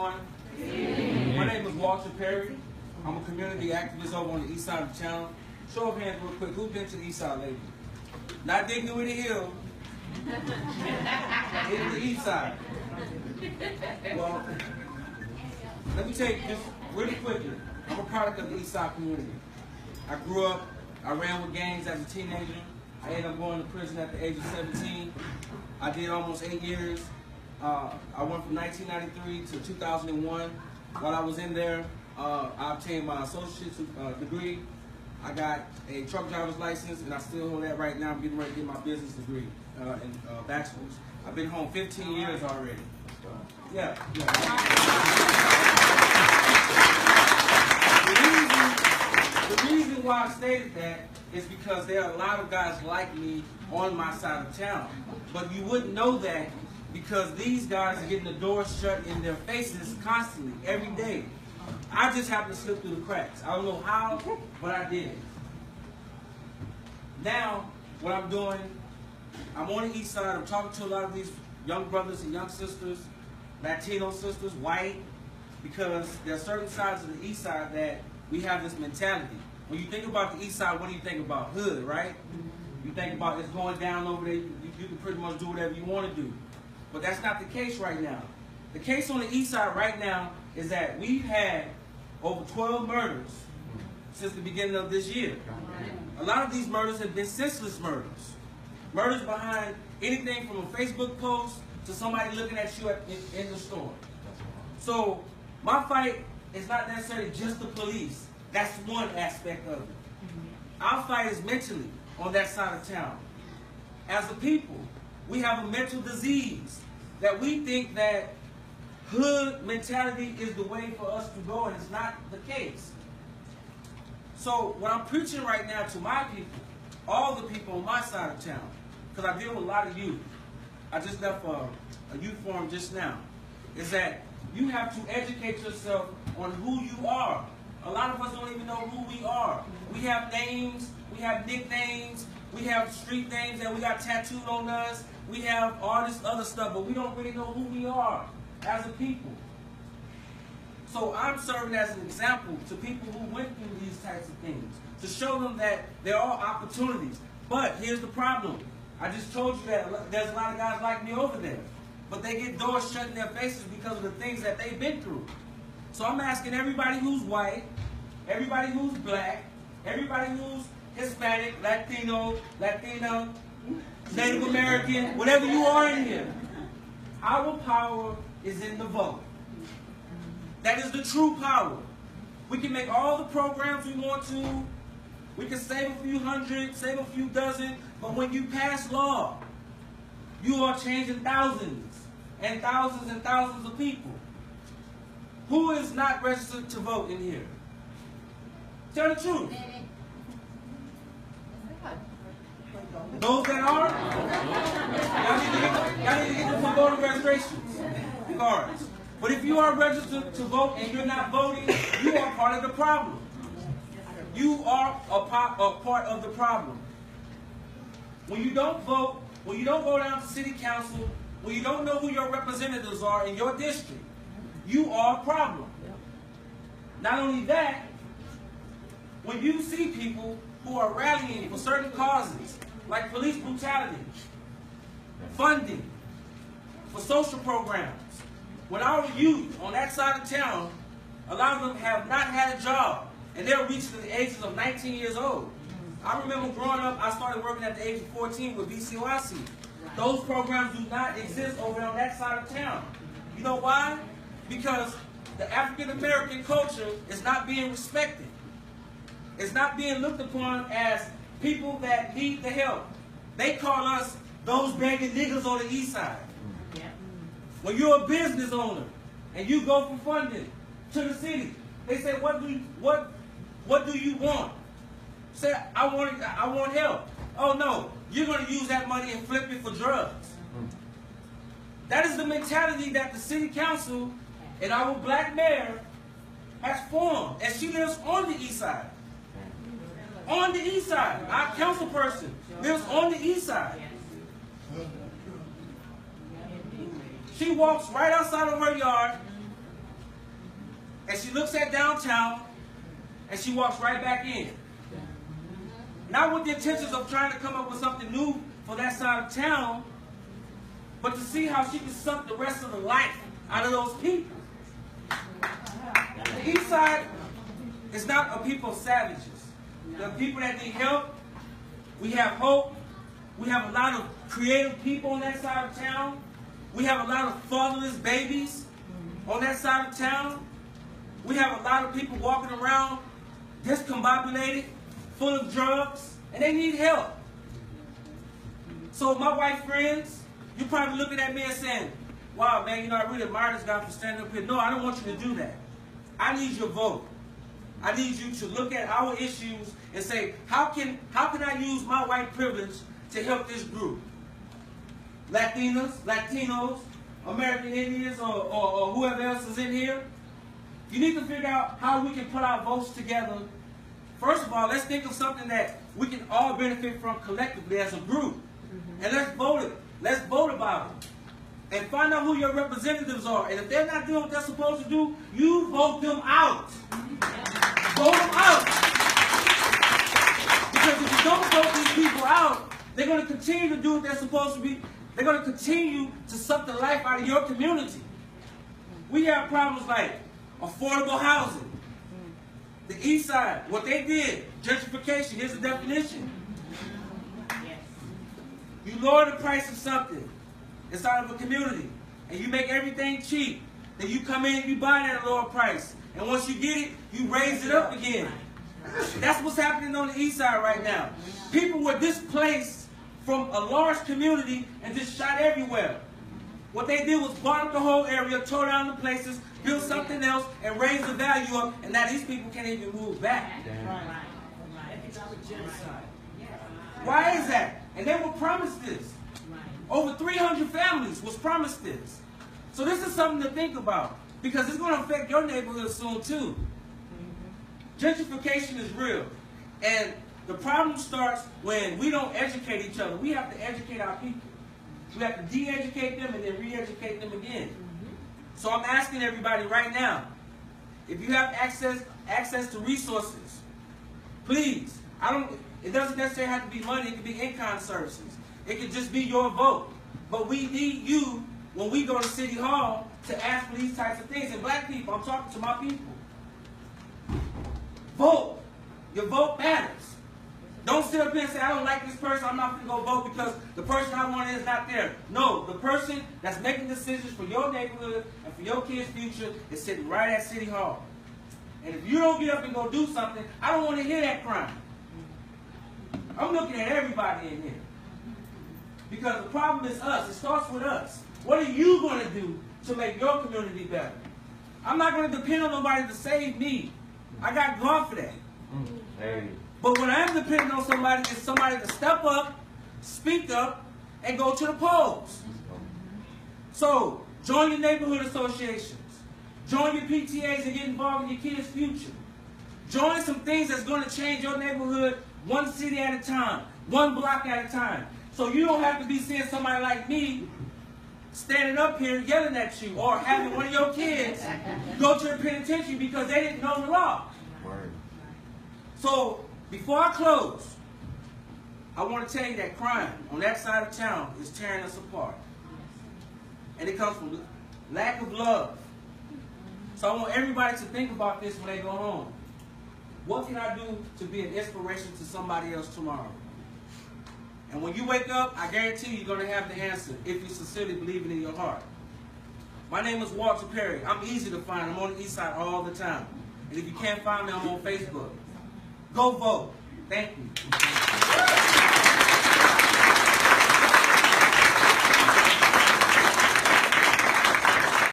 everyone? My name is Walter Perry. I'm a community activist over on the east side of town. Show of hands real quick. Who's been to the east side lately? Not Dignity Hill. It's the east side. Well, let me tell you just really quickly. I'm a product of the east side community. I grew up, I ran with gangs as a teenager. I ended up going to prison at the age of 17. I did almost 8 years. I went from 1993 to 2001. While I was in there, I obtained my associate's degree. I got a truck driver's license, and I still hold that right now. I'm getting ready to get my business degree in bachelor's. I've been home 15 years already. Yeah. The reason why I stated that is because there are a lot of guys like me on my side of town. But you wouldn't know that because these guys are getting the doors shut in their faces constantly, every day. I just happen to slip through the cracks. I don't know how, but I did. Now, what I'm doing, I'm on the east side. I'm talking to a lot of these young brothers and young sisters, Latino sisters, white, because there are certain sides of the east side that we have this mentality. When you think about the east side, what do you think about? Hood, right? You think about it's going down over there. You can pretty much do whatever you want to do. But that's not the case right now. The case on the east side right now is that we've had over 12 murders since the beginning of this year. A lot of these murders have been senseless murders. Murders behind anything from a Facebook post to somebody looking at you in the store. So my fight is not necessarily just the police. That's one aspect of it. Our fight is mentally on that side of town. As a people, we have a mental disease that we think that hood mentality is the way for us to go, and it's not the case. So what I'm preaching right now to my people, all the people on my side of town, because I deal with a lot of youth. I just left a youth forum just now, is that you have to educate yourself on who you are. A lot of us don't even know who we are. We have names, we have nicknames, we have street names that we got tattooed on us, we have all this other stuff, but we don't really know who we are as a people. So I'm serving as an example to people who went through these types of things, to show them that there are opportunities. But here's the problem. I just told you that there's a lot of guys like me over there, but they get doors shut in their faces because of the things that they've been through. So I'm asking everybody who's white, everybody who's black, everybody who's Hispanic, Latino, Latina, Native American, whatever you are in here, our power is in the vote. That is the true power. We can make all the programs we want to. We can save a few hundred, save a few dozen, but when you pass law, you are changing thousands and thousands and thousands of people. Who is not registered to vote in here? Tell the truth. Those that are, y'all need to get them voter registrations cards. But if you are registered to vote and you're not voting, you are part of the problem. You are a part of the problem. When you don't vote, when you don't go down to city council, when you don't know who your representatives are in your district, you are a problem. Not only that, when you see people who are rallying for certain causes, like police brutality, funding for social programs, when our youth on that side of town, a lot of them have not had a job, and they're reaching the ages of 19 years old. I remember growing up, I started working at the age of 14 with BCYC. Those programs do not exist over on that side of town. You know why? Because the African American culture is not being respected. It's not being looked upon as people that need the help. They call us those begging niggas on the east side. When you're a business owner and you go for funding to the city, they say, what do you want? Say, I want help. Oh no, you're going to use that money and flip it for drugs. That is the mentality that the city council and our black mayor has formed, and she lives on the east side. On the east side. Our council person lives on the east side. She walks right outside of her yard and she looks at downtown, and she walks right back in. Not with the intentions of trying to come up with something new for that side of town, but to see how she can suck the rest of the life out of those people. The East Side is not a people of savages. There are people that need help. We have hope. We have a lot of creative people on that side of town. We have a lot of fatherless babies on that side of town. We have a lot of people walking around discombobulated, full of drugs, and they need help. So my white friends, you're probably looking at me and saying, wow, man, you know, I really admire this guy for standing up here. No, I don't want you to do that. I need your vote. I need you to look at our issues and say, how can I use my white privilege to help this group? Latinos, American Indians, or whoever else is in here. You need to figure out how we can put our votes together. First of all, let's think of something that we can all benefit from collectively as a group. And let's vote it. Let's vote about it. And find out who your representatives are. And if they're not doing what they're supposed to do, you vote them out. Vote them out. Because if you don't vote these people out, they're going to continue to do what they're supposed to be. They're going to continue to suck the life out of your community. We have problems like affordable housing. The East Side, what they did, gentrification, here's the definition. You lower the price of something inside of a community, and you make everything cheap. Then you come in and you buy it at a lower price. And once you get it, you raise it up again. That's what's happening on the East Side right now. People were displaced from a large community and just shot everywhere. What they did was bought up the whole area, tore down the places, build something else, and raise the value up, and now these people can't even move back. Why is that? And they were promised this. Over 300 families was promised this. So this is something to think about, because it's going to affect your neighborhood soon too. Gentrification is real. And the problem starts when we don't educate each other. We have to educate our people. We have to de-educate them and then re-educate them again. So I'm asking everybody right now, if you have access to resources, please, it doesn't necessarily have to be money, it could be in-kind services. It could just be your vote. But we need you, when we go to City Hall, to ask for these types of things. And black people, I'm talking to my people. Vote. Your vote matters. Don't sit up here and say, I don't like this person, I'm not going to go vote because the person I want is not there. No, the person that's making decisions for your neighborhood and for your kids' future is sitting right at City Hall. And if you don't get up and go do something, I don't want to hear that crime. I'm looking at everybody in here. Because the problem is us. It starts with us. What are you going to do to make your community better? I'm not going to depend on nobody to save me. I got God for that. Hey. But when I am depending on somebody, it's somebody to step up, speak up, and go to the polls. So, join your neighborhood associations. Join your PTAs and get involved in your kids' future. Join some things that's going to change your neighborhood one city at a time, one block at a time. So you don't have to be seeing somebody like me standing up here yelling at you or having one of your kids go to the penitentiary because they didn't know the law. Word. So before I close, I want to tell you that crime on that side of town is tearing us apart. And it comes from lack of love. So I want everybody to think about this when they go home. What can I do to be an inspiration to somebody else tomorrow? And when you wake up, I guarantee you're going to have the answer if you sincerely believe it in your heart. My name is Walter Perry. I'm easy to find. I'm on the East Side all the time. And if you can't find me, I'm on Facebook. Go vote. Thank you.